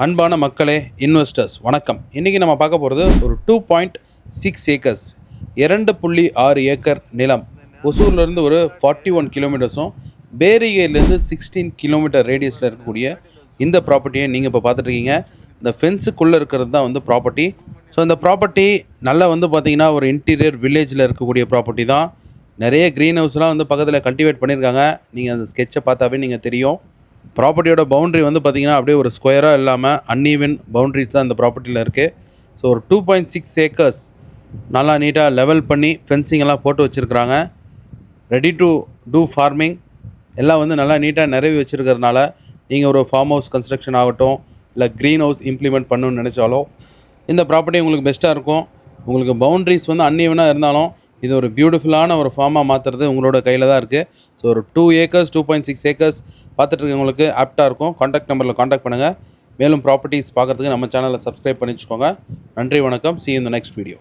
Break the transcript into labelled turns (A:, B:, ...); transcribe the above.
A: அன்பான மக்களே, இன்வெஸ்டர்ஸ் வணக்கம். இன்றைக்கி நம்ம பார்க்க போகிறது ஒரு 2.6 ஏக்கர்ஸ் 2.6 ஏக்கர் நிலம். ஒசூர்லேருந்து ஒரு 41 கிலோமீட்டர்ஸும் பேரிகேலேருந்து 16 கிலோமீட்டர் ரேடியஸில் இருக்கக்கூடிய இந்த ப்ராப்பர்ட்டியை நீங்கள் இப்போ பார்த்துட்ருக்கீங்க. இந்த ஃபென்ஸுக்குள்ளே இருக்கிறது தான் வந்து ப்ராப்பர்ட்டி. ஸோ இந்த ப்ராப்பர்ட்டி நல்லா வந்து பார்த்திங்கன்னா ஒரு இன்டீரியர் வில்லேஜில் இருக்கக்கூடிய ப்ராப்பர்ட்டி தான். நிறைய க்ரீன் ஹவுஸ்லாம் வந்து பக்கத்தில் கல்டிவேட் பண்ணியிருக்காங்க. நீங்கள் அந்த ஸ்கெட்சை பார்த்தாவே நீங்கள் தெரியும். ப்ராப்பர்ட்டியோட பவுண்ட்ரி வந்து பார்த்திங்கன்னா அப்படியே ஒரு ஸ்கொயராக இல்லாமல் அன்ஈவன் பவுண்ட்ரிஸ் தான் இந்த ப்ராப்பர்ட்டியில் இருக்குது. ஸோ ஒரு 2.6 ஏக்கர்ஸ் நல்லா நீட்டாக லெவல் பண்ணி ஃபென்சிங் எல்லாம் போட்டு வச்சுருக்குறாங்க. ரெடி டு டூ ஃபார்மிங் எல்லாம் வந்து நல்லா நீட்டாக நிறைவி வச்சுருக்கிறதுனால நீங்கள் ஒரு ஃபார்ம் ஹவுஸ் கன்ஸ்ட்ரக்ஷன் ஆகட்டும், இல்லை க்ரீன் ஹவுஸ் இம்ப்ளிமெண்ட் பண்ணணும்னு நினச்சாலும் இந்த ப்ராப்பர்ட்டி உங்களுக்கு பெஸ்ட்டாக இருக்கும். உங்களுக்கு பவுண்ட்ரிஸ் வந்து அன்ஈவனாக இருந்தாலும் இது ஒரு பியூட்டிஃபுல்லான ஒரு ஃபார்மாக மாற்றுறது உங்களோட கையில் தான் இருக்குது. ஸோ ஒரு 2 ஏக்கர்ஸ் 2.6 ஏக்கர்ஸ் பார்த்துட்ருக்கவங்களுக்கு ஆப்டாக இருக்கும். காண்டாக்ட் நம்பரில் காண்டாக்ட் பண்ணுங்கள். மேலும் ப்ராப்பர்ட்டிஸ் பார்க்குறதுக்கு நம்ம சேனலை சப்ஸ்கிரைப் பண்ணி வச்சுக்கோங்க. நன்றி, வணக்கம். See you in the next video.